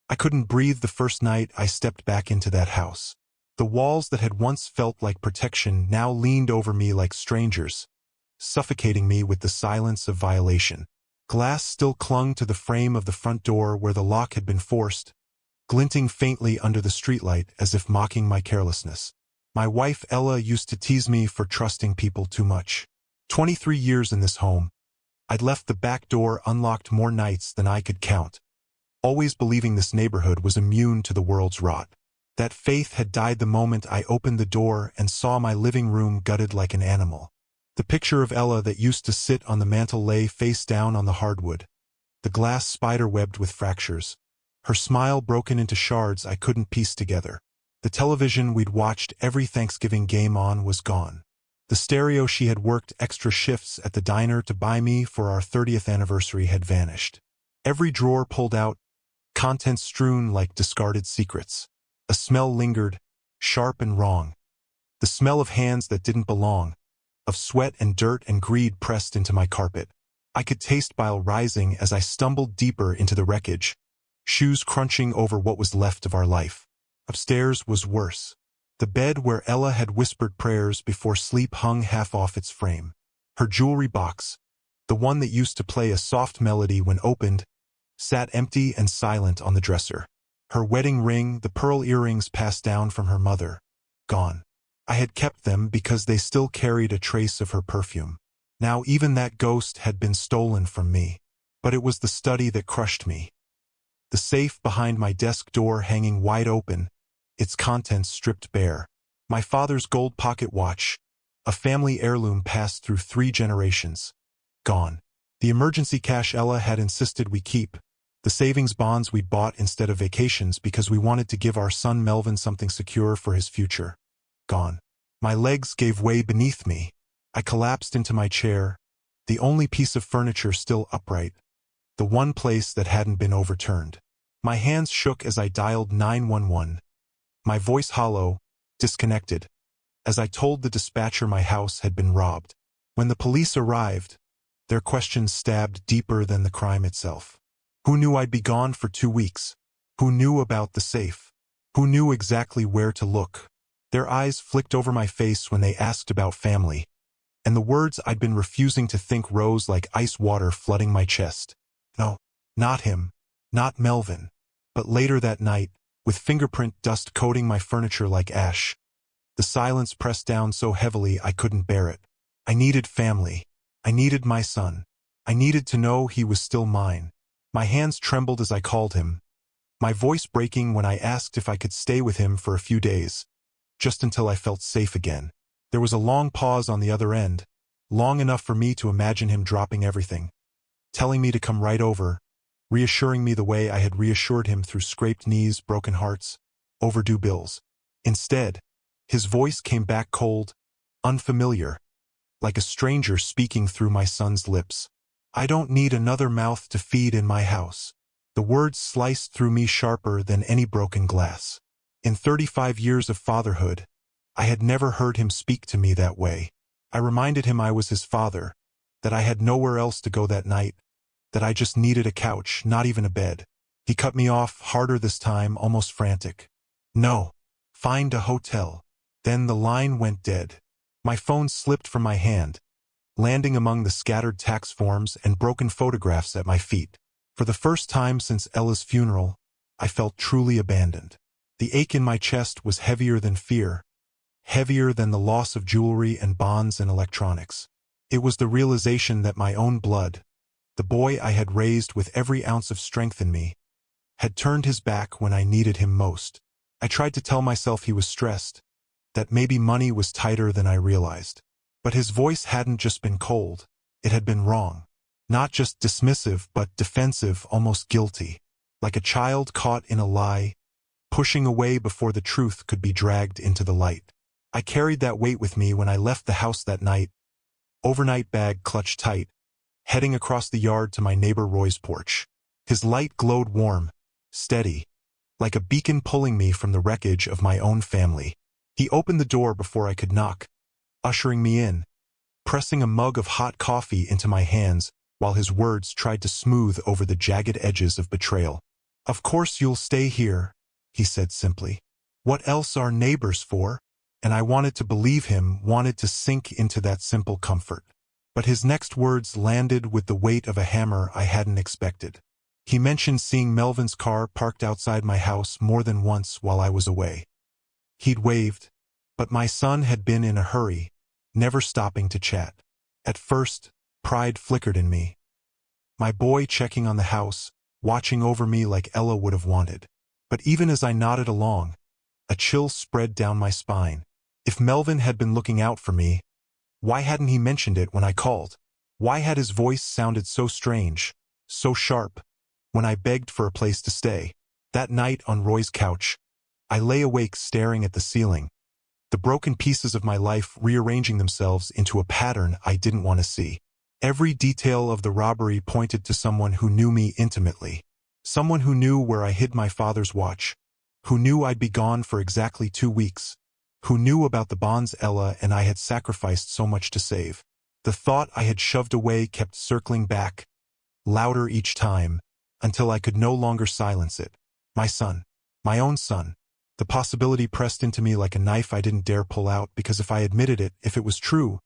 I couldn't breathe the first night I stepped back into that house. The walls that had once felt like protection now leaned over me like strangers, suffocating me with the silence of violation. Glass still clung to the frame of the front door where the lock had been forced, glinting faintly under the streetlight as if mocking my carelessness. My wife Ella used to tease me for trusting people too much. 23 years in this home, I'd left the back door unlocked more nights than I could count, always believing this neighborhood was immune to the world's rot. That faith had died the moment I opened the door and saw my living room gutted like an animal. The picture of Ella that used to sit on the mantel lay face down on the hardwood, the glass spider-webbed with fractures, her smile broken into shards I couldn't piece together. The television we'd watched every Thanksgiving game on was gone. The stereo she had worked extra shifts at the diner to buy me for our 30th anniversary had vanished. Every drawer pulled out, contents strewn like discarded secrets. A smell lingered, sharp and wrong. The smell of hands that didn't belong, of sweat and dirt and greed pressed into my carpet. I could taste bile rising as I stumbled deeper into the wreckage, shoes crunching over what was left of our life. Upstairs was worse. The bed where Ella had whispered prayers before sleep hung half off its frame. Her jewelry box, the one that used to play a soft melody when opened, sat empty and silent on the dresser. Her wedding ring, the pearl earrings passed down from her mother, gone. I had kept them because they still carried a trace of her perfume. Now even that ghost had been stolen from me. But it was the study that crushed me. The safe behind my desk door hanging wide open, its contents stripped bare. My father's gold pocket watch, a family heirloom passed through 3 generations, gone. The emergency cash Ella had insisted we keep, the savings bonds we'd bought instead of vacations because we wanted to give our son Melvin something secure for his future, gone. My legs gave way beneath me. I collapsed into my chair, the only piece of furniture still upright, the one place that hadn't been overturned. My hands shook as I dialed 911. My voice hollow, disconnected, as I told the dispatcher my house had been robbed. When the police arrived, their questions stabbed deeper than the crime itself. Who knew I'd be gone for 2 weeks? Who knew about the safe? Who knew exactly where to look? Their eyes flicked over my face when they asked about family, and the words I'd been refusing to think rose like ice water flooding my chest. No, not him, not Melvin. But later that night, with fingerprint dust coating my furniture like ash, the silence pressed down so heavily I couldn't bear it. I needed family. I needed my son. I needed to know he was still mine. My hands trembled as I called him, my voice breaking when I asked if I could stay with him for a few days, just until I felt safe again. There was a long pause on the other end, long enough for me to imagine him dropping everything, telling me to come right over, reassuring me the way I had reassured him through scraped knees, broken hearts, overdue bills. Instead, his voice came back cold, unfamiliar, like a stranger speaking through my son's lips. I don't need another mouth to feed in my house. The words sliced through me sharper than any broken glass. In 35 years of fatherhood, I had never heard him speak to me that way. I reminded him I was his father, that I had nowhere else to go that night, that I just needed a couch, not even a bed. He cut me off, harder this time, almost frantic. No, find a hotel. Then the line went dead. My phone slipped from my hand, landing among the scattered tax forms and broken photographs at my feet. For the first time since Ella's funeral, I felt truly abandoned. The ache in my chest was heavier than fear, heavier than the loss of jewelry and bonds and electronics. It was the realization that my own blood, the boy I had raised with every ounce of strength in me, had turned his back when I needed him most. I tried to tell myself he was stressed, that maybe money was tighter than I realized. But his voice hadn't just been cold, it had been wrong. Not just dismissive, but defensive, almost guilty. Like a child caught in a lie, pushing away before the truth could be dragged into the light. I carried that weight with me when I left the house that night, overnight bag clutched tight, heading across the yard to my neighbor Roy's porch. His light glowed warm, steady, like a beacon pulling me from the wreckage of my own family. He opened the door before I could knock, ushering me in, pressing a mug of hot coffee into my hands while his words tried to smooth over the jagged edges of betrayal. "Of course you'll stay here," he said simply. "What else are neighbors for?" And I wanted to believe him, wanted to sink into that simple comfort. But his next words landed with the weight of a hammer I hadn't expected. He mentioned seeing Melvin's car parked outside my house more than once while I was away. He'd waved, but my son had been in a hurry, never stopping to chat. At first, pride flickered in me. My boy checking on the house, watching over me like Ella would have wanted. But even as I nodded along, a chill spread down my spine. If Melvin had been looking out for me, why hadn't he mentioned it when I called? Why had his voice sounded so strange, so sharp, when I begged for a place to stay? That night on Roy's couch, I lay awake staring at the ceiling, the broken pieces of my life rearranging themselves into a pattern I didn't want to see. Every detail of the robbery pointed to someone who knew me intimately. Someone who knew where I hid my father's watch, who knew I'd be gone for exactly 2 weeks, who knew about the bonds Ella and I had sacrificed so much to save. The thought I had shoved away kept circling back, louder each time, until I could no longer silence it. My son. My own son. The possibility pressed into me like a knife I didn't dare pull out, because if I admitted it, if it was true,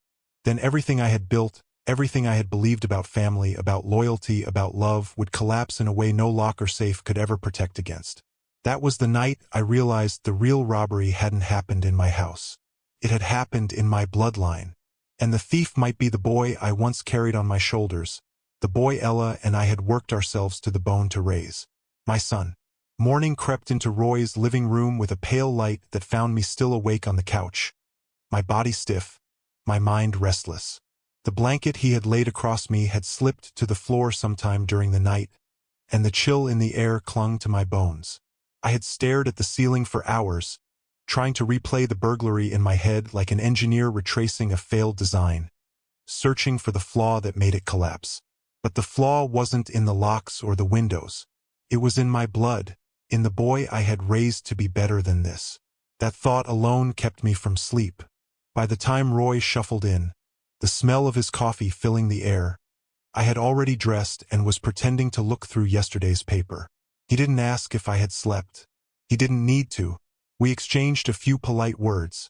then everything I had built, everything I had believed about family, about loyalty, about love, would collapse in a way no lock or safe could ever protect against. That was the night I realized the real robbery hadn't happened in my house. It had happened in my bloodline. And the thief might be the boy I once carried on my shoulders, the boy Ella and I had worked ourselves to the bone to raise. My son. Morning crept into Roy's living room with a pale light that found me still awake on the couch, my body stiff, my mind restless. The blanket he had laid across me had slipped to the floor sometime during the night, and the chill in the air clung to my bones. I had stared at the ceiling for hours, trying to replay the burglary in my head like an engineer retracing a failed design, searching for the flaw that made it collapse. But the flaw wasn't in the locks or the windows. It was in my blood, in the boy I had raised to be better than this. That thought alone kept me from sleep. By the time Roy shuffled in, the smell of his coffee filling the air, I had already dressed and was pretending to look through yesterday's paper. He didn't ask if I had slept. He didn't need to. We exchanged a few polite words,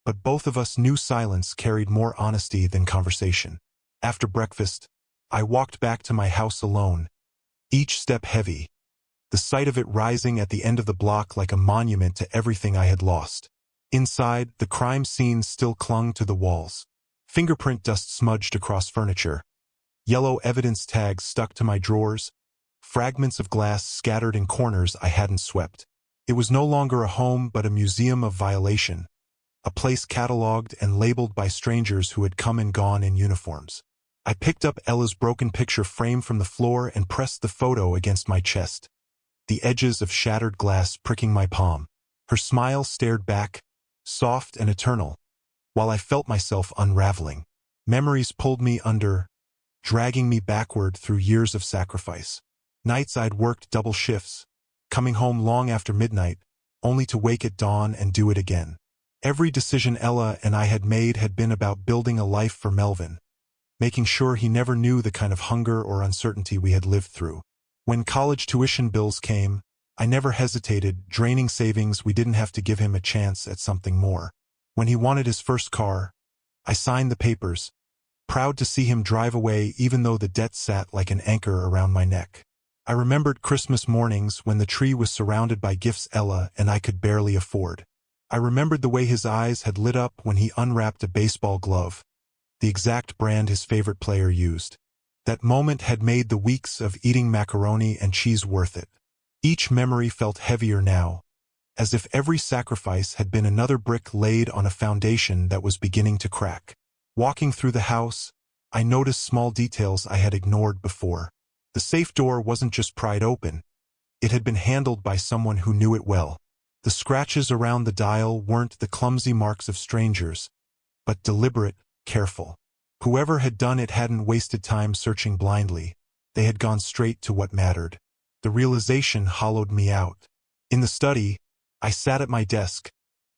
but both of us knew silence carried more honesty than conversation. After breakfast, I walked back to my house alone, each step heavy, the sight of it rising at the end of the block like a monument to everything I had lost. Inside, the crime scene still clung to the walls. Fingerprint dust smudged across furniture. Yellow evidence tags stuck to my drawers. Fragments of glass scattered in corners I hadn't swept. It was no longer a home but a museum of violation, a place catalogued and labeled by strangers who had come and gone in uniforms. I picked up Ella's broken picture frame from the floor and pressed the photo against my chest, the edges of shattered glass pricking my palm. Her smile stared back, soft and eternal, while I felt myself unraveling. Memories pulled me under, dragging me backward through years of sacrifice. Nights I'd worked double shifts, coming home long after midnight, only to wake at dawn and do it again. Every decision Ella and I had made had been about building a life for Melvin, making sure he never knew the kind of hunger or uncertainty we had lived through. When college tuition bills came, I never hesitated, draining savings we didn't have to give him a chance at something more. When he wanted his first car, I signed the papers, proud to see him drive away even though the debt sat like an anchor around my neck. I remembered Christmas mornings when the tree was surrounded by gifts Ella and I could barely afford. I remembered the way his eyes had lit up when he unwrapped a baseball glove, the exact brand his favorite player used. That moment had made the weeks of eating macaroni and cheese worth it. Each memory felt heavier now, as if every sacrifice had been another brick laid on a foundation that was beginning to crack. Walking through the house, I noticed small details I had ignored before. The safe door wasn't just pried open. It had been handled by someone who knew it well. The scratches around the dial weren't the clumsy marks of strangers, but deliberate, careful. Whoever had done it hadn't wasted time searching blindly. They had gone straight to what mattered. The realization hollowed me out. In the study, I sat at my desk,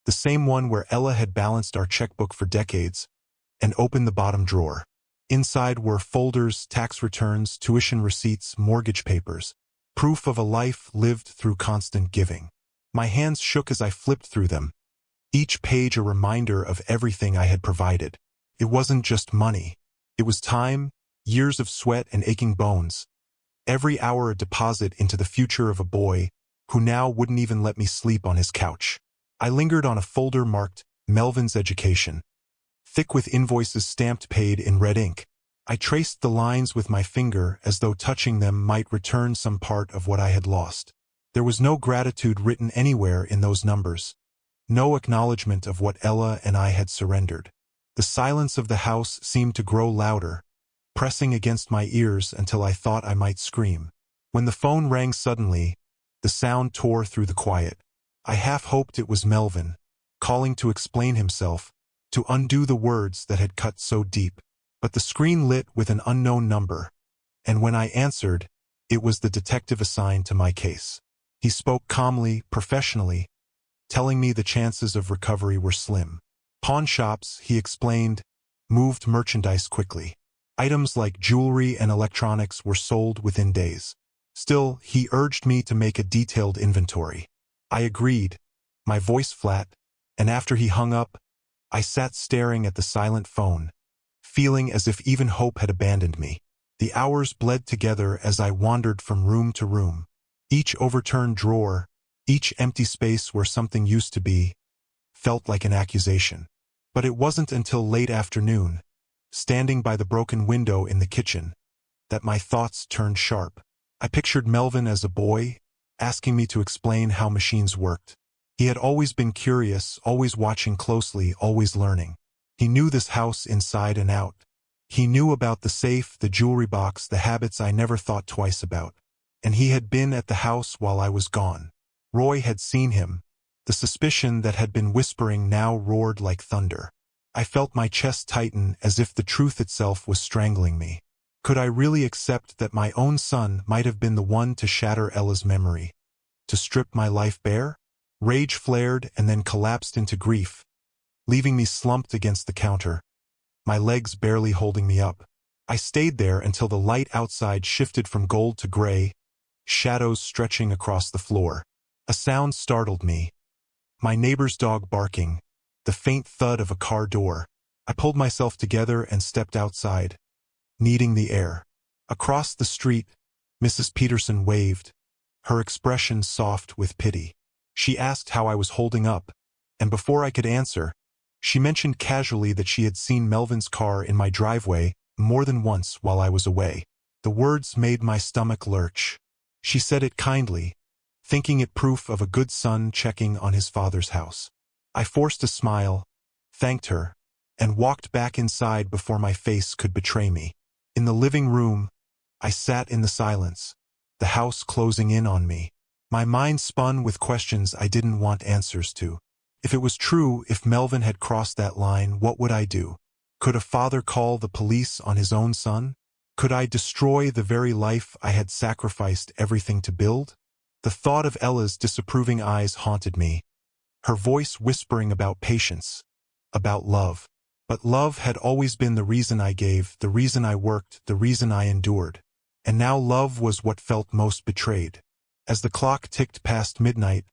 the same one where Ella had balanced our checkbook for decades, and opened the bottom drawer. Inside were folders, tax returns, tuition receipts, mortgage papers. proof of a life lived through constant giving. My hands shook as I flipped through them, each page a reminder of everything I had provided. It wasn't just money. It was time, years of sweat and aching bones, every hour a deposit into the future of a boy who now wouldn't even let me sleep on his couch. I lingered on a folder marked Melvin's Education, thick with invoices stamped paid in red ink. I traced the lines with my finger as though touching them might return some part of what I had lost. There was no gratitude written anywhere in those numbers, no acknowledgement of what Ella and I had surrendered. The silence of the house seemed to grow louder, pressing against my ears until I thought I might scream. When the phone rang suddenly, the sound tore through the quiet. I half hoped it was Melvin, calling to explain himself, to undo the words that had cut so deep. But the screen lit with an unknown number, and when I answered, it was the detective assigned to my case. He spoke calmly, professionally, telling me the chances of recovery were slim. Pawn shops, he explained, moved merchandise quickly. Items like jewelry and electronics were sold within days. Still, he urged me to make a detailed inventory. I agreed, my voice flat, and after he hung up, I sat staring at the silent phone, feeling as if even hope had abandoned me. The hours bled together as I wandered from room to room. Each overturned drawer, each empty space where something used to be, felt like an accusation. But it wasn't until late afternoon, standing by the broken window in the kitchen, that my thoughts turned sharp. I pictured Melvin as a boy, asking me to explain how machines worked. He had always been curious, always watching closely, always learning. He knew this house inside and out. He knew about the safe, the jewelry box, the habits I never thought twice about. And he had been at the house while I was gone. Roy had seen him. The suspicion that had been whispering now roared like thunder. I felt my chest tighten as if the truth itself was strangling me. Could I really accept that my own son might have been the one to shatter Ella's memory? To strip my life bare? Rage flared and then collapsed into grief, leaving me slumped against the counter, my legs barely holding me up. I stayed there until the light outside shifted from gold to gray, shadows stretching across the floor. A sound startled me. My neighbor's dog barking, the faint thud of a car door. I pulled myself together and stepped outside, needing the air. Across the street, Mrs. Peterson waved, her expression soft with pity. She asked how I was holding up, and before I could answer, she mentioned casually that she had seen Melvin's car in my driveway more than once while I was away. The words made my stomach lurch. She said it kindly, thinking it proof of a good son checking on his father's house. I forced a smile, thanked her, and walked back inside before my face could betray me. In the living room, I sat in the silence, the house closing in on me. My mind spun with questions I didn't want answers to. If it was true, if Melvin had crossed that line, what would I do? Could a father call the police on his own son? Could I destroy the very life I had sacrificed everything to build? The thought of Ella's disapproving eyes haunted me, her voice whispering about patience, about love. But love had always been the reason I gave, the reason I worked, the reason I endured. And now love was what felt most betrayed. As the clock ticked past midnight,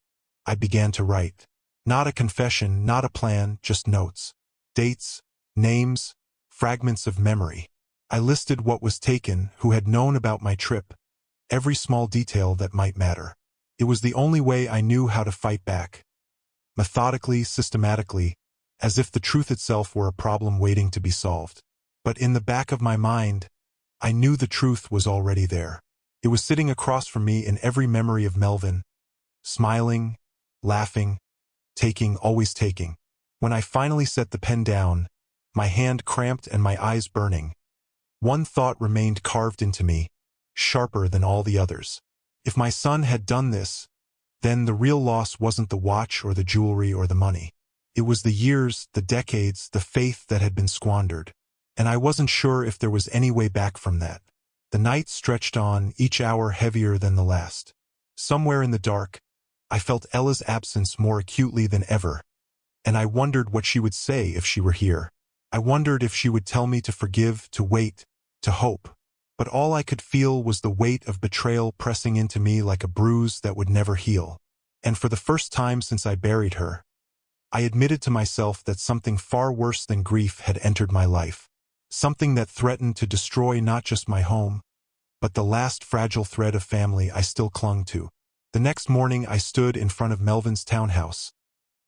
I began to write. Not a confession, not a plan, just notes. Dates, names, fragments of memory. I listed what was taken, who had known about my trip, every small detail that might matter. It was the only way I knew how to fight back. Methodically, systematically, as if the truth itself were a problem waiting to be solved. But in the back of my mind, I knew the truth was already there. It was sitting across from me in every memory of Melvin, smiling, laughing, taking, always taking. When I finally set the pen down, my hand cramped and my eyes burning, one thought remained carved into me, sharper than all the others. If my son had done this, then the real loss wasn't the watch or the jewelry or the money. It was the years, the decades, the faith that had been squandered. And I wasn't sure if there was any way back from that. The night stretched on, each hour heavier than the last. Somewhere in the dark, I felt Ella's absence more acutely than ever, and I wondered what she would say if she were here. I wondered if she would tell me to forgive, to wait, to hope. but all I could feel was the weight of betrayal pressing into me like a bruise that would never heal. And for the first time since I buried her, I admitted to myself that something far worse than grief had entered my life. Something that threatened to destroy not just my home, but the last fragile thread of family I still clung to. The next morning I stood in front of Melvin's townhouse,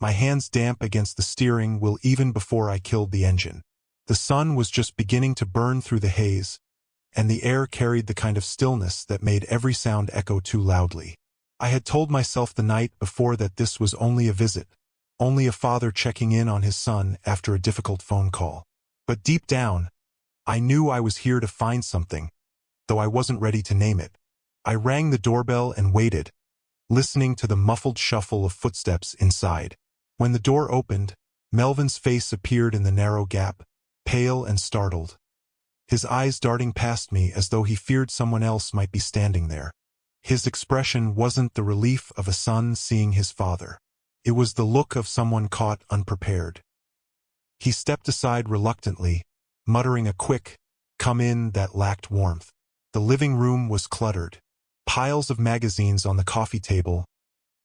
my hands damp against the steering wheel even before I killed the engine. The sun was just beginning to burn through the haze, and the air carried the kind of stillness that made every sound echo too loudly. I had told myself the night before that this was only a visit, only a father checking in on his son after a difficult phone call. But deep down, I knew I was here to find something, though I wasn't ready to name it. I rang the doorbell and waited, listening to the muffled shuffle of footsteps inside. When the door opened, Melvin's face appeared in the narrow gap, pale and startled, his eyes darting past me as though he feared someone else might be standing there. His expression wasn't the relief of a son seeing his father. It was the look of someone caught unprepared. He stepped aside reluctantly, muttering a quick, "Come in," that lacked warmth. The living room was cluttered. Piles of magazines on the coffee table,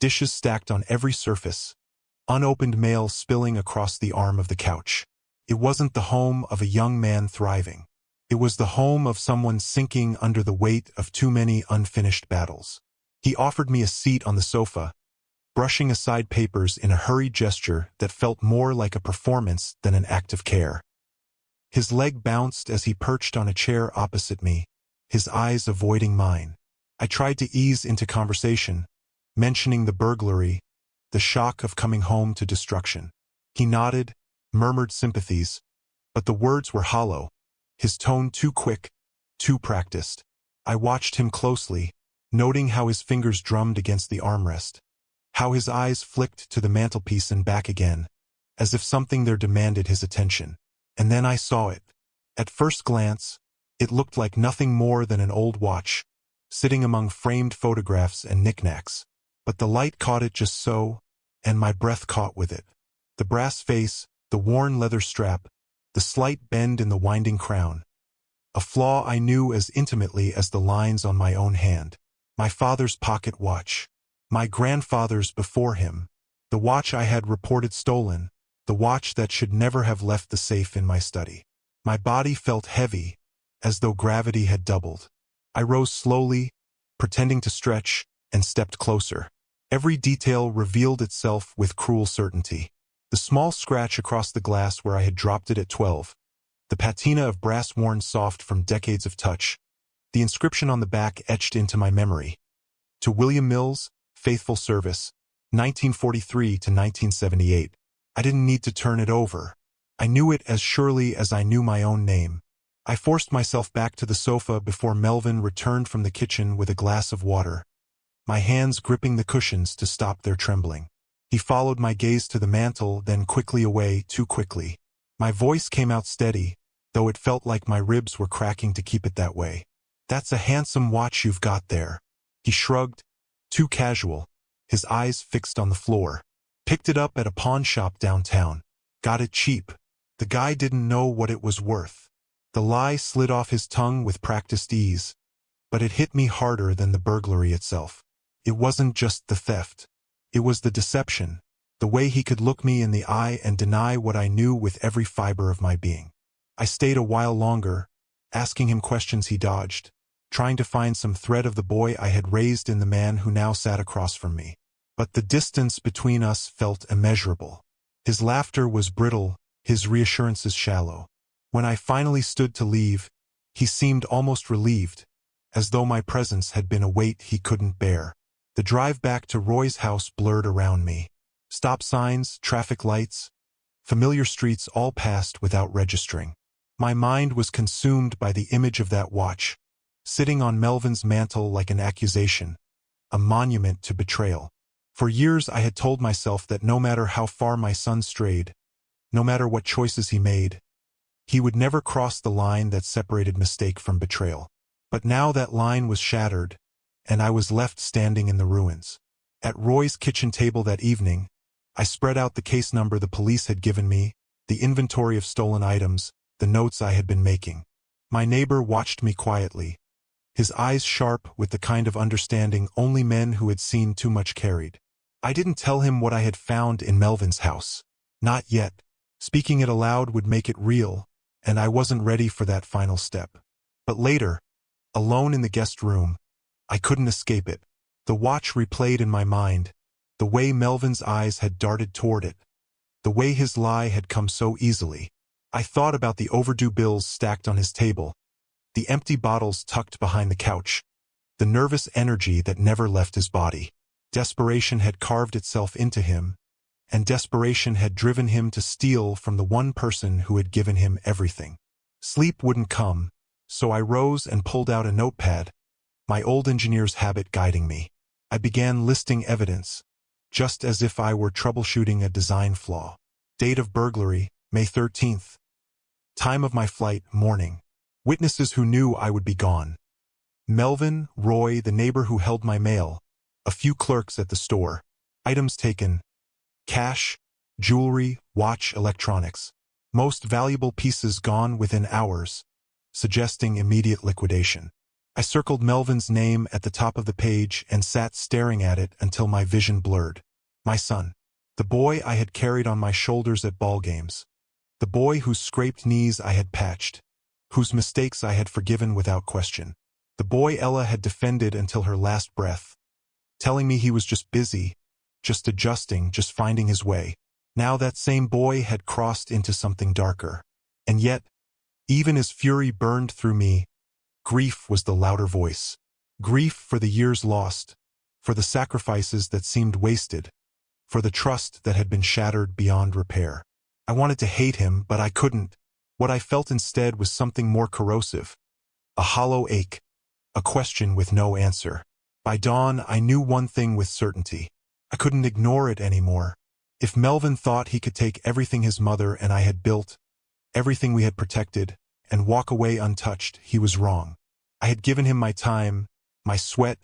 dishes stacked on every surface, unopened mail spilling across the arm of the couch. It wasn't the home of a young man thriving. It was the home of someone sinking under the weight of too many unfinished battles. He offered me a seat on the sofa, brushing aside papers in a hurried gesture that felt more like a performance than an act of care. His leg bounced as he perched on a chair opposite me, his eyes avoiding mine. I tried to ease into conversation, mentioning the burglary, the shock of coming home to destruction. He nodded, murmured sympathies, but the words were hollow, his tone too quick, too practiced. I watched him closely, noting how his fingers drummed against the armrest, how his eyes flicked to the mantelpiece and back again, as if something there demanded his attention. And then I saw it. At first glance, it looked like nothing more than an old watch, sitting among framed photographs and knickknacks. But the light caught it just so, and my breath caught with it. The brass face, the worn leather strap, the slight bend in the winding crown. A flaw I knew as intimately as the lines on my own hand. My father's pocket watch. My grandfather's before him. The watch I had reported stolen. The watch that should never have left the safe in my study. My body felt heavy, as though gravity had doubled. I rose slowly, pretending to stretch, and stepped closer. Every detail revealed itself with cruel certainty. The small scratch across the glass where I had dropped it at 12. The patina of brass worn soft from decades of touch. The inscription on the back etched into my memory. To William Mills, faithful service, 1943 to 1978. I didn't need to turn it over. I knew it as surely as I knew my own name. I forced myself back to the sofa before Melvin returned from the kitchen with a glass of water, my hands gripping the cushions to stop their trembling. He followed my gaze to the mantel, then quickly away, too quickly. My voice came out steady, though it felt like my ribs were cracking to keep it that way. "That's a handsome watch you've got there." He shrugged, too casual, his eyes fixed on the floor. "Picked it up at a pawn shop downtown. Got it cheap." The guy didn't know what it was worth. The lie slid off his tongue with practiced ease, but it hit me harder than the burglary itself. It wasn't just the theft. It was the deception, the way he could look me in the eye and deny what I knew with every fiber of my being. I stayed a while longer, asking him questions he dodged, trying to find some thread of the boy I had raised in the man who now sat across from me. But the distance between us felt immeasurable. His laughter was brittle, his reassurances shallow. When I finally stood to leave, he seemed almost relieved, as though my presence had been a weight he couldn't bear. The drive back to Roy's house blurred around me. Stop signs, traffic lights, familiar streets all passed without registering. My mind was consumed by the image of that watch, sitting on Melvin's mantel like an accusation, a monument to betrayal. For years I had told myself that no matter how far my son strayed, no matter what choices he made, he would never cross the line that separated mistake from betrayal. But now that line was shattered, and I was left standing in the ruins. At Roy's kitchen table that evening, I spread out the case number the police had given me, the inventory of stolen items, the notes I had been making. My neighbor watched me quietly, his eyes sharp with the kind of understanding only men who had seen too much carried. I didn't tell him what I had found in Melvin's house. Not yet. Speaking it aloud would make it real, and I wasn't ready for that final step. But later, alone in the guest room, I couldn't escape it. The watch replayed in my mind, the way Melvin's eyes had darted toward it, the way his lie had come so easily. I thought about the overdue bills stacked on his table, the empty bottles tucked behind the couch, the nervous energy that never left his body. Desperation had carved itself into him, and desperation had driven him to steal from the one person who had given him everything. Sleep wouldn't come, so I rose and pulled out a notepad, my old engineer's habit guiding me. I began listing evidence, just as if I were troubleshooting a design flaw. Date of burglary, May 13th. Time of my flight, morning. Witnesses who knew I would be gone. Melvin, Roy, the neighbor who held my mail, a few clerks at the store. Items taken: cash, jewelry, watch, electronics. Most valuable pieces gone within hours, suggesting immediate liquidation. I circled Melvin's name at the top of the page and sat staring at it until my vision blurred. My son. The boy I had carried on my shoulders at ball games. The boy whose scraped knees I had patched, whose mistakes I had forgiven without question. The boy Ella had defended until her last breath, telling me he was just busy, just adjusting, just finding his way. Now that same boy had crossed into something darker. And yet, even as fury burned through me, grief was the louder voice. Grief for the years lost, for the sacrifices that seemed wasted, for the trust that had been shattered beyond repair. I wanted to hate him, but I couldn't. What I felt instead was something more corrosive. A hollow ache, a question with no answer. By dawn, I knew one thing with certainty. I couldn't ignore it anymore. If Melvin thought he could take everything his mother and I had built, everything we had protected, and walk away untouched, he was wrong. I had given him my time, my sweat,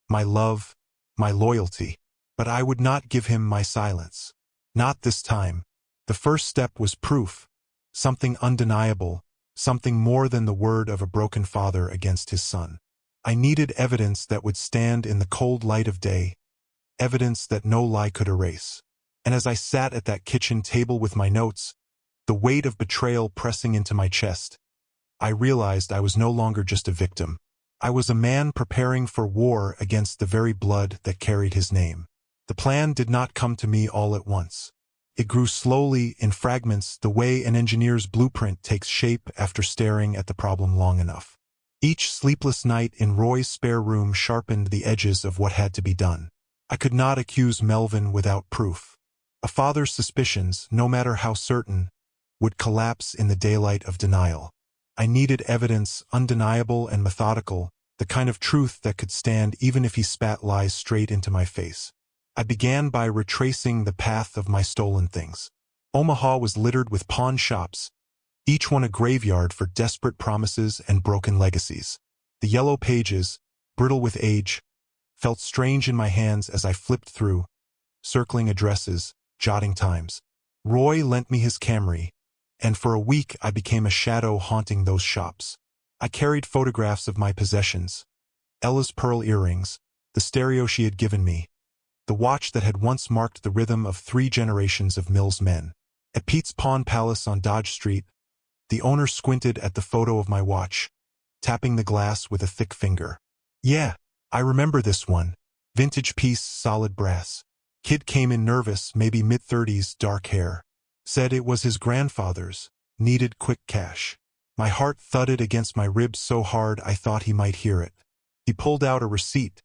my love, my loyalty. But I would not give him my silence. Not this time. The first step was proof, something undeniable, something more than the word of a broken father against his son. I needed evidence that would stand in the cold light of day, evidence that no lie could erase. And as I sat at that kitchen table with my notes, the weight of betrayal pressing into my chest, I realized I was no longer just a victim. I was a man preparing for war against the very blood that carried his name. The plan did not come to me all at once. It grew slowly, in fragments, the way an engineer's blueprint takes shape after staring at the problem long enough. Each sleepless night in Roy's spare room sharpened the edges of what had to be done. I could not accuse Melvin without proof. A father's suspicions, no matter how certain, would collapse in the daylight of denial. I needed evidence, undeniable and methodical, the kind of truth that could stand even if he spat lies straight into my face. I began by retracing the path of my stolen things. Omaha was littered with pawn shops, each one a graveyard for desperate promises and broken legacies. The yellow pages, brittle with age, felt strange in my hands as I flipped through, circling addresses, jotting times. Roy lent me his Camry, and for a week I became a shadow haunting those shops. I carried photographs of my possessions, Ella's pearl earrings, the stereo she had given me, the watch that had once marked the rhythm of 3 generations of Mills men. At Pete's Pawn Palace on Dodge Street, the owner squinted at the photo of my watch, tapping the glass with a thick finger. "Yeah, I remember this one. Vintage piece, solid brass." Kid came in nervous, maybe mid-30s, dark hair. Said it was his grandfather's, needed quick cash. My heart thudded against my ribs so hard I thought he might hear it. He pulled out a receipt,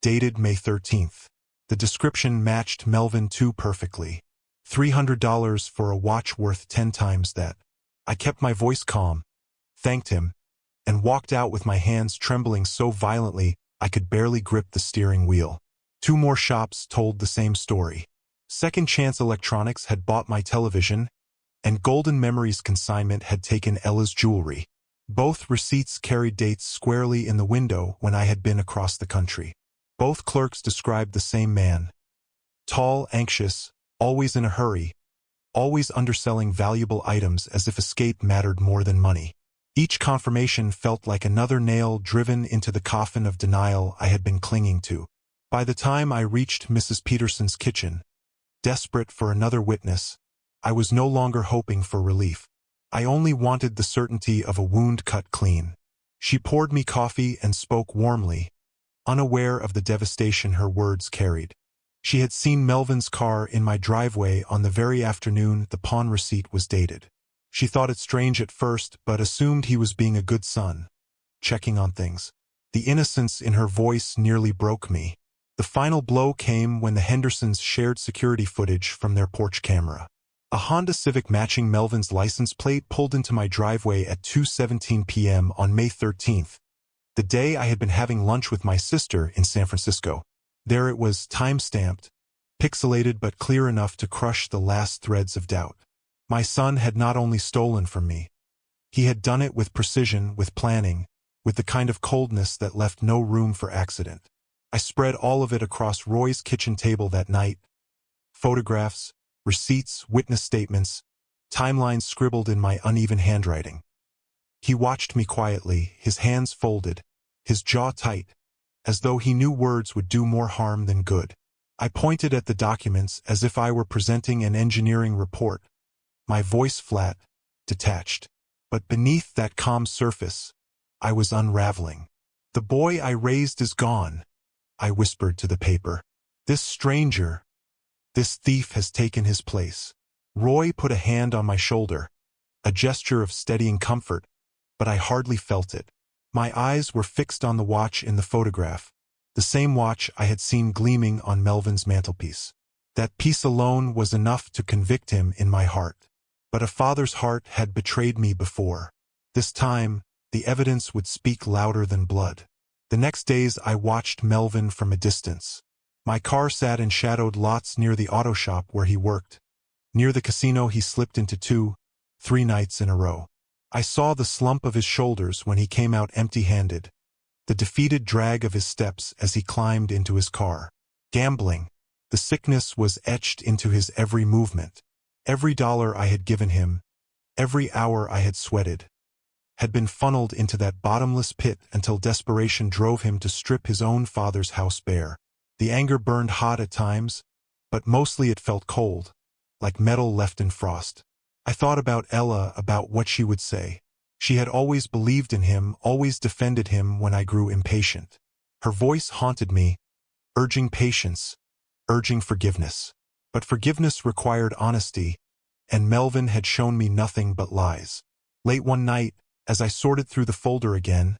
dated May 13th. The description matched Melvin too perfectly. $300 for a watch worth 10 times that. I kept my voice calm, thanked him, and walked out with my hands trembling so violently I could barely grip the steering wheel. 2 more shops told the same story. Second Chance Electronics had bought my television, and Golden Memories Consignment had taken Ella's jewelry. Both receipts carried dates squarely in the window when I had been across the country. Both clerks described the same man. Tall, anxious, always in a hurry, always underselling valuable items as if escape mattered more than money. Each confirmation felt like another nail driven into the coffin of denial I had been clinging to. By the time I reached Mrs. Peterson's kitchen, desperate for another witness, I was no longer hoping for relief. I only wanted the certainty of a wound cut clean. She poured me coffee and spoke warmly, unaware of the devastation her words carried. She had seen Melvin's car in my driveway on the very afternoon the pawn receipt was dated. She thought it strange at first, but assumed he was being a good son, checking on things. The innocence in her voice nearly broke me. The final blow came when the Hendersons shared security footage from their porch camera. A Honda Civic matching Melvin's license plate pulled into my driveway at 2:17 p.m. on May 13th, the day I had been having lunch with my sister in San Francisco. There it was, time-stamped, pixelated but clear enough to crush the last threads of doubt. My son had not only stolen from me. He had done it with precision, with planning, with the kind of coldness that left no room for accident. I spread all of it across Roy's kitchen table that night. Photographs, receipts, witness statements, timelines scribbled in my uneven handwriting. He watched me quietly, his hands folded, his jaw tight, as though he knew words would do more harm than good. I pointed at the documents as if I were presenting an engineering report, my voice flat, detached. But beneath that calm surface, I was unraveling. "The boy I raised is gone," I whispered to the paper. "This stranger, this thief has taken his place." Roy put a hand on my shoulder, a gesture of steadying comfort, but I hardly felt it. My eyes were fixed on the watch in the photograph, the same watch I had seen gleaming on Melvin's mantelpiece. That piece alone was enough to convict him in my heart. But a father's heart had betrayed me before. This time, the evidence would speak louder than blood. The next days I watched Melvin from a distance. My car sat in shadowed lots near the auto shop where he worked. Near the casino he slipped into 2-3 nights in a row. I saw the slump of his shoulders when he came out empty-handed, the defeated drag of his steps as he climbed into his car. Gambling. The sickness was etched into his every movement. Every dollar I had given him, every hour I had sweated, had been funneled into that bottomless pit until desperation drove him to strip his own father's house bare. The anger burned hot at times, but mostly it felt cold, like metal left in frost. I thought about Ella, about what she would say. She had always believed in him, always defended him when I grew impatient. Her voice haunted me, urging patience, urging forgiveness. But forgiveness required honesty, and Melvin had shown me nothing but lies. Late one night, as I sorted through the folder again,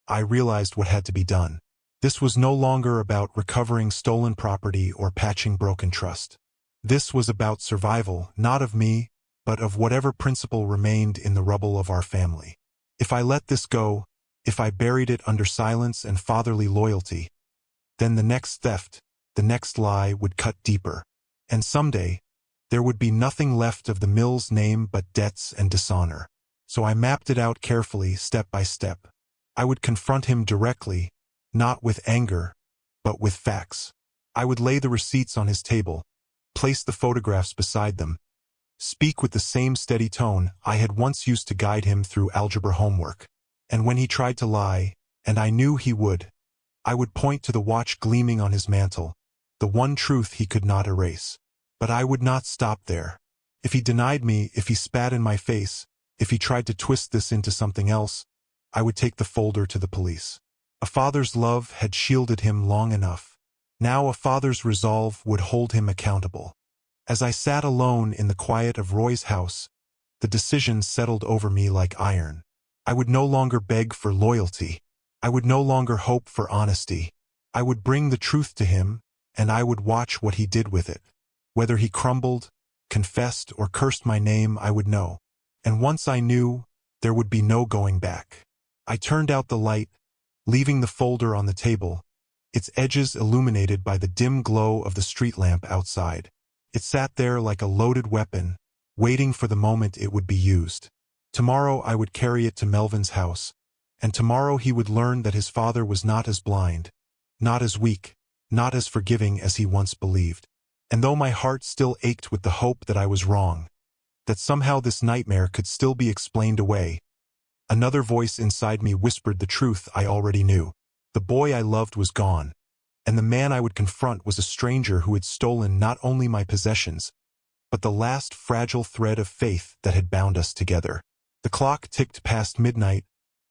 I realized what had to be done. This was no longer about recovering stolen property or patching broken trust. This was about survival, not of me, but of whatever principle remained in the rubble of our family. If I let this go, if I buried it under silence and fatherly loyalty, then the next theft, the next lie would cut deeper. And someday, there would be nothing left of the mill's name but debts and dishonor. So I mapped it out carefully, step by step. I would confront him directly, not with anger, but with facts. I would lay the receipts on his table, place the photographs beside them, speak with the same steady tone I had once used to guide him through algebra homework. And when he tried to lie, and I knew he would, I would point to the watch gleaming on his mantel, the one truth he could not erase. But I would not stop there. If he denied me, if he spat in my face, if he tried to twist this into something else, I would take the folder to the police. A father's love had shielded him long enough. Now a father's resolve would hold him accountable. As I sat alone in the quiet of Roy's house, the decision settled over me like iron. I would no longer beg for loyalty. I would no longer hope for honesty. I would bring the truth to him, and I would watch what he did with it. Whether he crumbled, confessed, or cursed my name, I would know. And once I knew, there would be no going back. I turned out the light, leaving the folder on the table, its edges illuminated by the dim glow of the street lamp outside. It sat there like a loaded weapon, waiting for the moment it would be used. Tomorrow I would carry it to Melvin's house, and tomorrow he would learn that his father was not as blind, not as weak, not as forgiving as he once believed. And though my heart still ached with the hope that I was wrong, that somehow this nightmare could still be explained away, Another voice inside me whispered the truth I already knew. The boy I loved was gone, and the man I would confront was a stranger who had stolen not only my possessions, but the last fragile thread of faith that had bound us together. The clock ticked past midnight,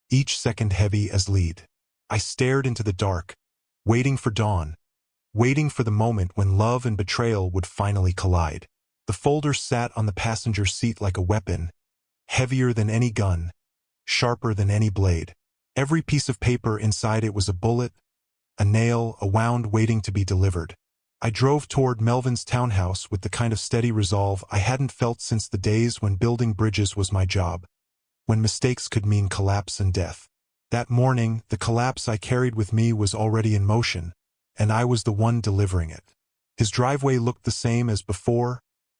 each second heavy as lead. I stared into the dark, waiting for dawn, waiting for the moment when love and betrayal would finally collide. The folder sat on the passenger seat like a weapon, heavier than any gun, sharper than any blade. Every piece of paper inside it was a bullet, a nail, a wound waiting to be delivered. I drove toward Melvin's townhouse with the kind of steady resolve I hadn't felt since the days when building bridges was my job, when mistakes could mean collapse and death. That morning, the collapse I carried with me was already in motion, and I was the one delivering it. His driveway looked the same as before,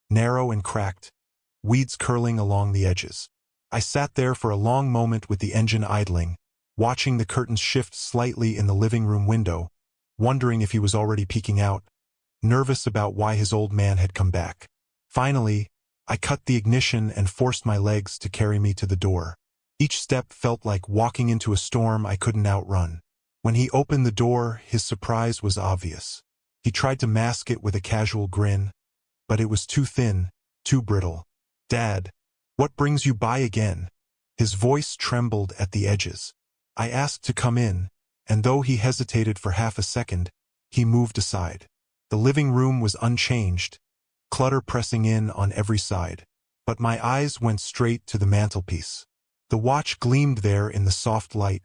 narrow and cracked, weeds curling along the edges. I sat there for a long moment with the engine idling, watching the curtains shift slightly in the living room window, wondering if he was already peeking out, nervous about why his old man had come back. Finally, I cut the ignition and forced my legs to carry me to the door. Each step felt like walking into a storm I couldn't outrun. When he opened the door, his surprise was obvious. He tried to mask it with a casual grin, but it was too thin, too brittle. "Dad, what brings you by again?" His voice trembled at the edges. I asked to come in, and though he hesitated for half a second, he moved aside. The living room was unchanged, clutter pressing in on every side. But my eyes went straight to the mantelpiece. The watch gleamed there in the soft light,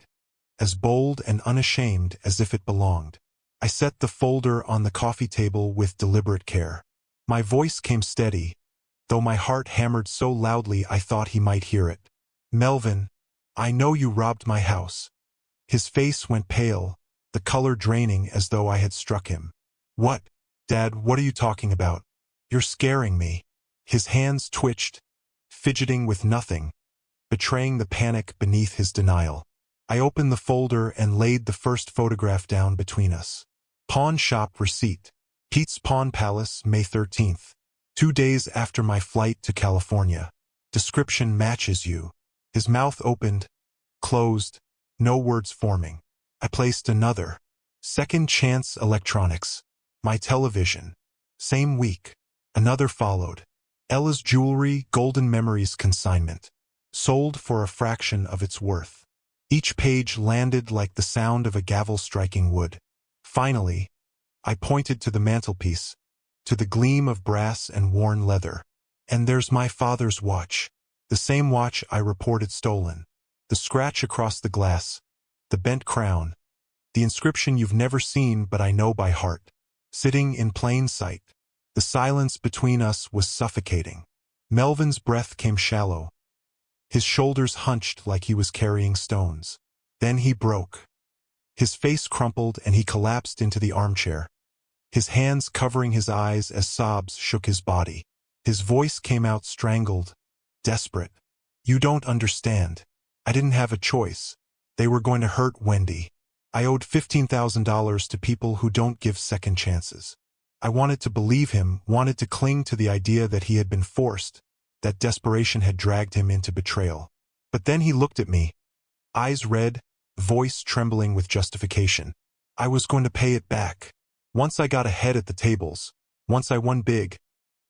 as bold and unashamed as if it belonged. I set the folder on the coffee table with deliberate care. My voice came steady, though my heart hammered so loudly I thought he might hear it. "Melvin, I know you robbed my house." His face went pale, the color draining as though I had struck him. "What? Dad, what are you talking about? You're scaring me." His hands twitched, fidgeting with nothing, betraying the panic beneath his denial. I opened the folder and laid the first photograph down between us. Pawn shop receipt. Pete's Pawn Palace, May 13th. 2 days after my flight to California. Description matches you. His mouth opened, closed, no words forming. I placed another. Second Chance Electronics. My television. Same week. Another followed. Ella's Jewelry, Golden Memories consignment. Sold for a fraction of its worth. Each page landed like the sound of a gavel striking wood. Finally, I pointed to the mantelpiece, to the gleam of brass and worn leather. "And there's my father's watch. The same watch I reported stolen. The scratch across the glass, the bent crown, the inscription you've never seen but I know by heart. Sitting in plain sight." The silence between us was suffocating. Melvin's breath came shallow. His shoulders hunched like he was carrying stones. Then he broke. His face crumpled and he collapsed into the armchair, his hands covering his eyes as sobs shook his body. His voice came out strangled, desperate. "You don't understand. I didn't have a choice. They were going to hurt Wendy. I owed $15,000 to people who don't give second chances. I wanted to believe him, wanted to cling to the idea that he had been forced, that desperation had dragged him into betrayal. But then he looked at me, eyes red, voice trembling with justification. I was going to pay it back. Once I got ahead at the tables, once I won big,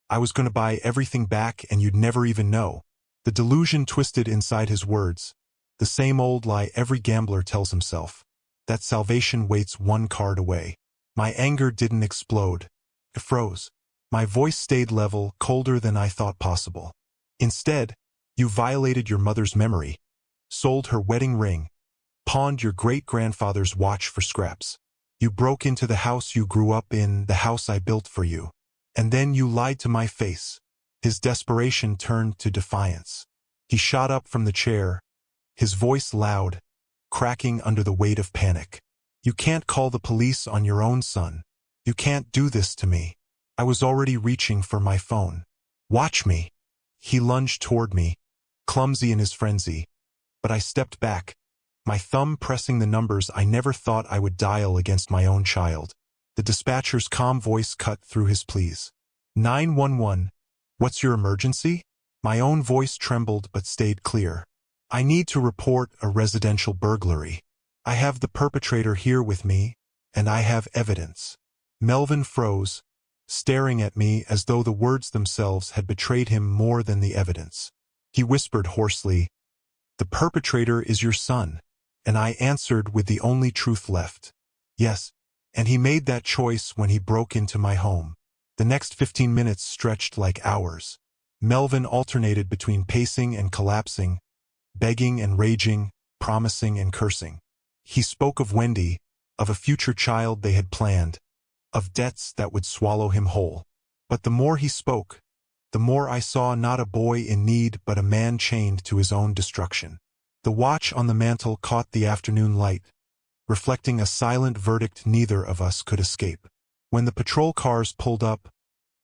I was going to buy everything back and you'd never even know." The delusion twisted inside his words, the same old lie every gambler tells himself, that salvation waits one card away. My anger didn't explode. It froze. My voice stayed level, colder than I thought possible. "Instead, you violated your mother's memory, sold her wedding ring, pawned your great-grandfather's watch for scraps. You broke into the house you grew up in, the house I built for you. And then you lied to my face." His desperation turned to defiance. He shot up from the chair, his voice loud, cracking under the weight of panic. "You can't call the police on your own son. You can't do this to me." I was already reaching for my phone. "Watch me." He lunged toward me, clumsy in his frenzy, but I stepped back, my thumb pressing the numbers I never thought I would dial against my own child. The dispatcher's calm voice cut through his pleas. 911. "What's your emergency?" My own voice trembled but stayed clear. I need to report a residential burglary. I have the perpetrator here with me, and I have evidence. Melvin froze, staring at me as though the words themselves had betrayed him more than the evidence. He whispered hoarsely, "The perpetrator is your son." And I answered with the only truth left. Yes, and he made that choice when he broke into my home. The next 15 minutes stretched like hours. Melvin alternated between pacing and collapsing, begging and raging, promising and cursing. He spoke of Wendy, of a future child they had planned, of debts that would swallow him whole. But the more he spoke, the more I saw not a boy in need but a man chained to his own destruction. The watch on the mantel caught the afternoon light, reflecting a silent verdict neither of us could escape. When the patrol cars pulled up,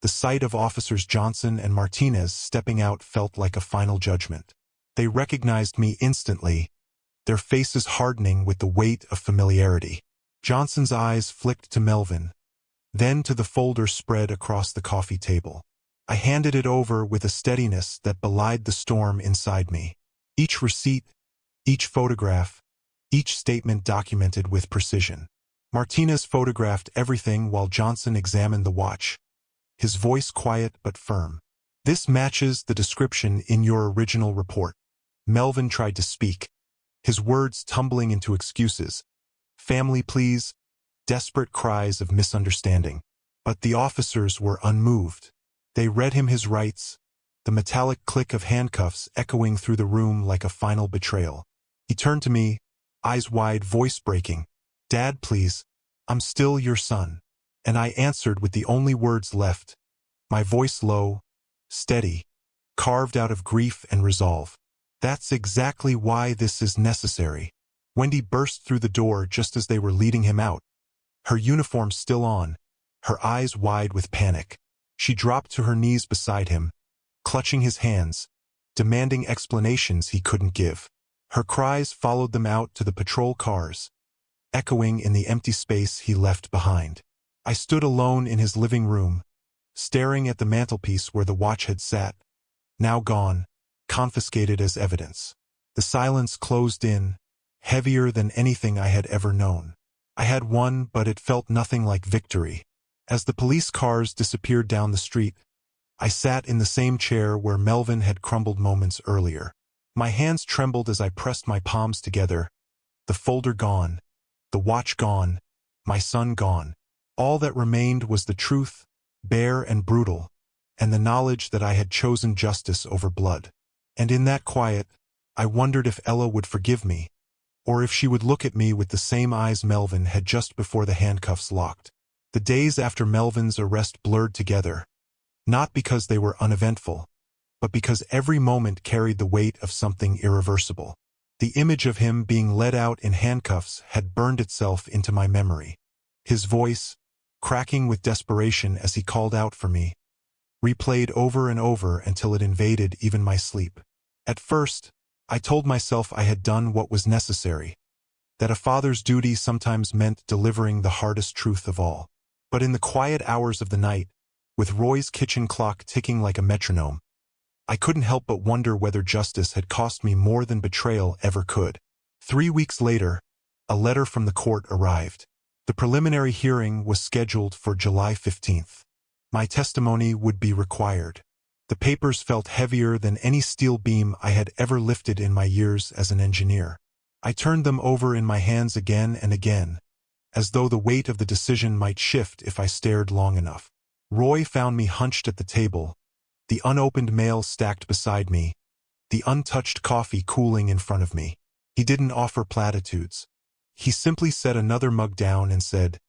the sight of Officers Johnson and Martinez stepping out felt like a final judgment. They recognized me instantly, their faces hardening with the weight of familiarity. Johnson's eyes flicked to Melvin, then to the folder spread across the coffee table. I handed it over with a steadiness that belied the storm inside me. Each receipt, each photograph, each statement documented with precision. Martinez photographed everything while Johnson examined the watch, his voice quiet but firm. "This matches the description in your original report." Melvin tried to speak, his words tumbling into excuses. Family pleas, desperate cries of misunderstanding. But the officers were unmoved. They read him his rights, the metallic click of handcuffs echoing through the room like a final betrayal. He turned to me, eyes wide, voice breaking. "Dad, please. I'm still your son." And I answered with the only words left, my voice low, steady, carved out of grief and resolve. "That's exactly why this is necessary." Wendy burst through the door just as they were leading him out, her uniform still on, her eyes wide with panic. She dropped to her knees beside him, clutching his hands, demanding explanations he couldn't give. Her cries followed them out to the patrol cars, echoing in the empty space he left behind. I stood alone in his living room, staring at the mantelpiece where the watch had sat, now gone, confiscated as evidence. The silence closed in, heavier than anything I had ever known. I had won, but it felt nothing like victory. As the police cars disappeared down the street, I sat in the same chair where Melvin had crumbled moments earlier. My hands trembled as I pressed my palms together. The folder gone, the watch gone, my son gone. All that remained was the truth, bare and brutal, and the knowledge that I had chosen justice over blood. And in that quiet, I wondered if Ella would forgive me, or if she would look at me with the same eyes Melvin had just before the handcuffs locked. The days after Melvin's arrest blurred together, not because they were uneventful, but because every moment carried the weight of something irreversible. The image of him being led out in handcuffs had burned itself into my memory. His voice, cracking with desperation as he called out for me, replayed over and over until it invaded even my sleep. At first, I told myself I had done what was necessary, that a father's duty sometimes meant delivering the hardest truth of all. But in the quiet hours of the night, with Roy's kitchen clock ticking like a metronome, I couldn't help but wonder whether justice had cost me more than betrayal ever could. 3 weeks later, a letter from the court arrived. The preliminary hearing was scheduled for July 15th. My testimony would be required. The papers felt heavier than any steel beam I had ever lifted in my years as an engineer. I turned them over in my hands again and again, as though the weight of the decision might shift if I stared long enough. Roy found me hunched at the table, the unopened mail stacked beside me, the untouched coffee cooling in front of me. He didn't offer platitudes. He simply set another mug down and said,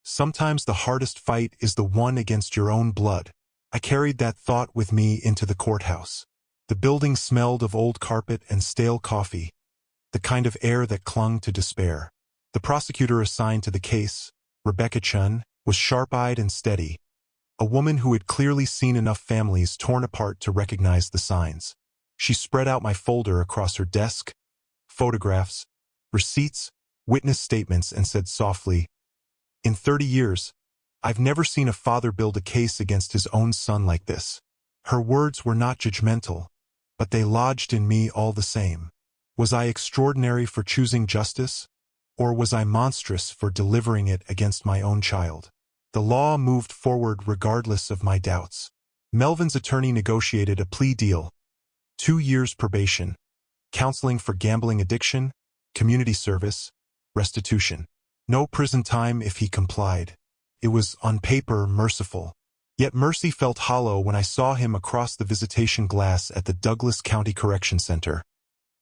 "Sometimes the hardest fight is the one against your own blood." I carried that thought with me into the courthouse. The building smelled of old carpet and stale coffee, the kind of air that clung to despair. The prosecutor assigned to the case, Rebecca Chun, was sharp-eyed and steady, a woman who had clearly seen enough families torn apart to recognize the signs. She spread out my folder across her desk, photographs, receipts, witness statements, and said softly, "In 30 years, I've never seen a father build a case against his own son like this." Her words were not judgmental, but they lodged in me all the same. Was I extraordinary for choosing justice? Or was I monstrous for delivering it against my own child? The law moved forward regardless of my doubts. Melvin's attorney negotiated a plea deal: 2 years probation, counseling for gambling addiction, community service, restitution. No prison time if he complied. It was, on paper, merciful. Yet mercy felt hollow when I saw him across the visitation glass at the Douglas County Correction Center,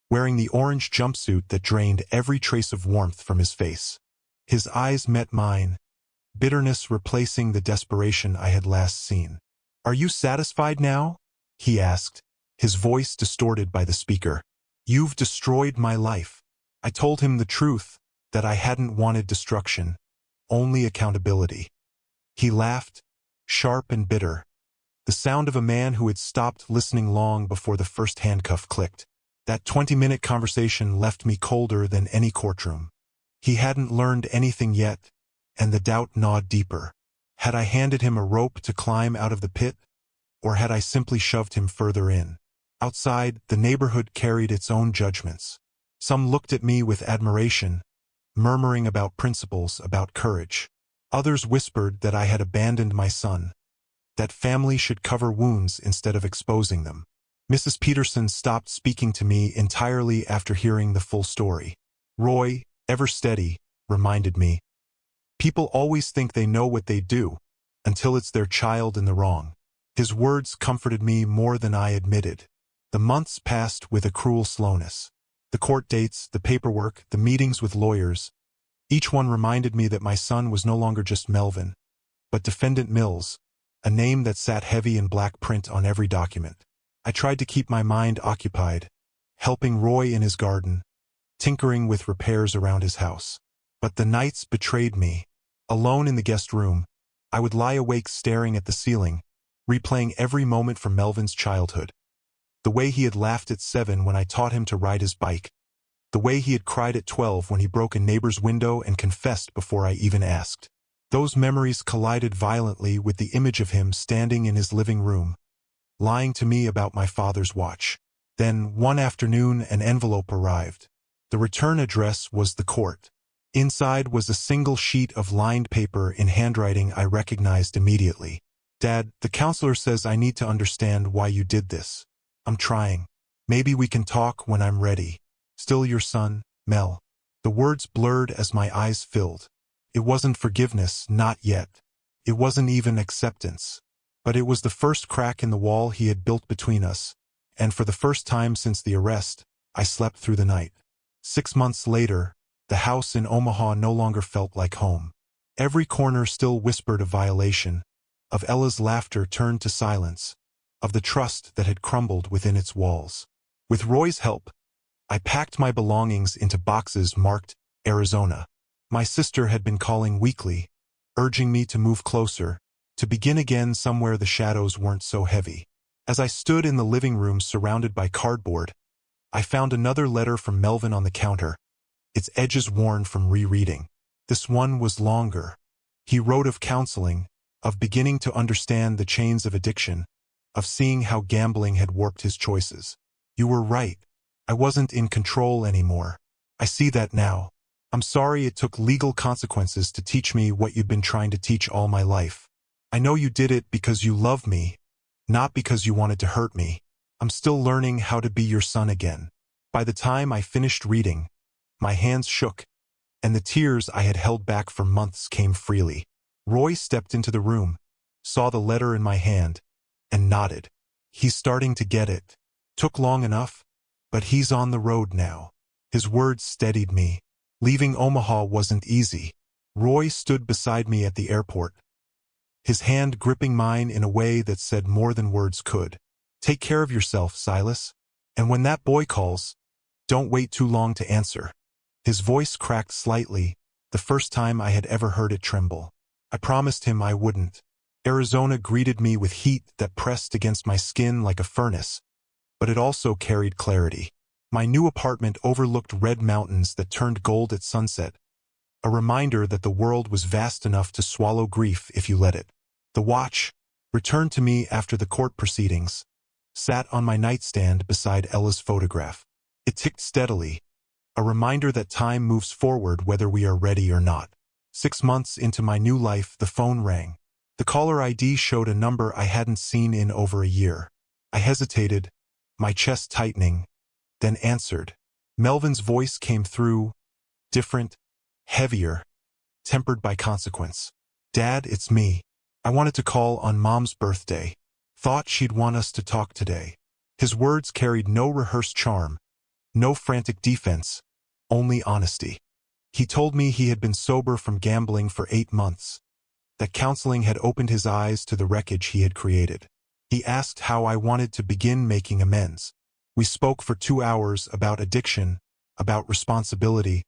wearing the orange jumpsuit that drained every trace of warmth from his face. His eyes met mine, bitterness replacing the desperation I had last seen. "Are you satisfied now?" he asked, his voice distorted by the speaker. "You've destroyed my life." I told him the truth, that I hadn't wanted destruction, only accountability. He laughed, sharp and bitter, the sound of a man who had stopped listening long before the first handcuff clicked. That 20-minute conversation left me colder than any courtroom. He hadn't learned anything yet, and the doubt gnawed deeper. Had I handed him a rope to climb out of the pit, or had I simply shoved him further in? Outside, the neighborhood carried its own judgments. Some looked at me with admiration, murmuring about principles, about courage. Others whispered that I had abandoned my son, that family should cover wounds instead of exposing them. Mrs. Peterson stopped speaking to me entirely after hearing the full story. Roy, ever steady, reminded me, "People always think they know what they do, until it's their child in the wrong." His words comforted me more than I admitted. The months passed with a cruel slowness. The court dates, the paperwork, the meetings with lawyers, each one reminded me that my son was no longer just Melvin, but Defendant Mills, a name that sat heavy in black print on every document. I tried to keep my mind occupied, helping Roy in his garden, tinkering with repairs around his house. But the nights betrayed me. Alone in the guest room, I would lie awake staring at the ceiling, replaying every moment from Melvin's childhood. The way he had laughed at 7 when I taught him to ride his bike. The way he had cried at 12 when he broke a neighbor's window and confessed before I even asked. Those memories collided violently with the image of him standing in his living room, lying to me about my father's watch. Then, one afternoon, an envelope arrived. The return address was the court. Inside was a single sheet of lined paper in handwriting I recognized immediately. "Dad, the counselor says I need to understand why you did this. I'm trying. Maybe we can talk when I'm ready. Still your son, Mel." The words blurred as my eyes filled. It wasn't forgiveness, not yet. It wasn't even acceptance. But it was the first crack in the wall he had built between us, and for the first time since the arrest, I slept through the night. 6 months later, the house in Omaha no longer felt like home. Every corner still whispered of violation, of Ella's laughter turned to silence, of the trust that had crumbled within its walls. With Roy's help, I packed my belongings into boxes marked Arizona. My sister had been calling weekly, urging me to move closer, to begin again somewhere the shadows weren't so heavy. As I stood in the living room surrounded by cardboard, I found another letter from Melvin on the counter, its edges worn from rereading. This one was longer. He wrote of counseling, of beginning to understand the chains of addiction, of seeing how gambling had warped his choices. "You were right. I wasn't in control anymore. I see that now. I'm sorry it took legal consequences to teach me what you've been trying to teach all my life. I know you did it because you love me, not because you wanted to hurt me. I'm still learning how to be your son again." By the time I finished reading, my hands shook, and the tears I had held back for months came freely. Roy stepped into the room, saw the letter in my hand, and nodded. "He's starting to get it. Took long enough, but he's on the road now." His words steadied me. Leaving Omaha wasn't easy. Roy stood beside me at the airport, his hand gripping mine in a way that said more than words could. "Take care of yourself, Silas. And when that boy calls, don't wait too long to answer." His voice cracked slightly, the first time I had ever heard it tremble. I promised him I wouldn't. Arizona greeted me with heat that pressed against my skin like a furnace, but it also carried clarity. My new apartment overlooked red mountains that turned gold at sunset, a reminder that the world was vast enough to swallow grief if you let it. The watch, returned to me after the court proceedings, sat on my nightstand beside Ella's photograph. It ticked steadily, a reminder that time moves forward whether we are ready or not. 6 months into my new life, the phone rang. The caller ID showed a number I hadn't seen in over a year. I hesitated, my chest tightening, then answered. Melvin's voice came through, different, heavier, tempered by consequence. "Dad, it's me. I wanted to call on Mom's birthday. Thought she'd want us to talk today." His words carried no rehearsed charm, no frantic defense, only honesty. He told me he had been sober from gambling for 8 months, that counseling had opened his eyes to the wreckage he had created. He asked how I wanted to begin making amends. We spoke for 2 hours about addiction, about responsibility,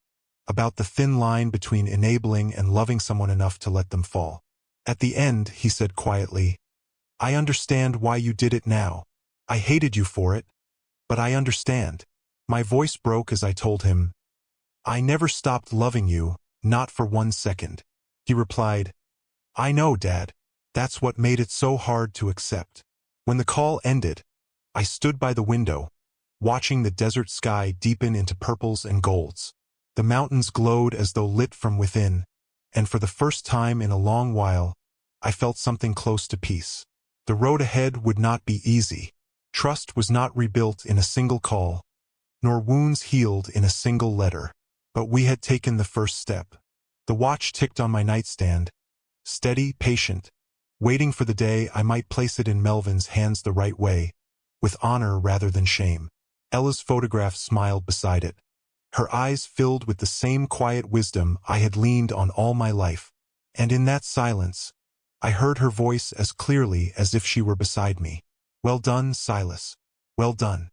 about the thin line between enabling and loving someone enough to let them fall. At the end, he said quietly, "I understand why you did it now. I hated you for it, but I understand." My voice broke as I told him, "I never stopped loving you, not for 1 second." He replied, "I know, Dad. That's what made it so hard to accept." When the call ended, I stood by the window, watching the desert sky deepen into purples and golds. The mountains glowed as though lit from within, and for the first time in a long while, I felt something close to peace. The road ahead would not be easy. Trust was not rebuilt in a single call, nor wounds healed in a single letter. But we had taken the first step. The watch ticked on my nightstand, steady, patient, waiting for the day I might place it in Melvin's hands the right way, with honor rather than shame. Ella's photograph smiled beside it, her eyes filled with the same quiet wisdom I had leaned on all my life. And in that silence, I heard her voice as clearly as if she were beside me. "Well done, Silas. Well done."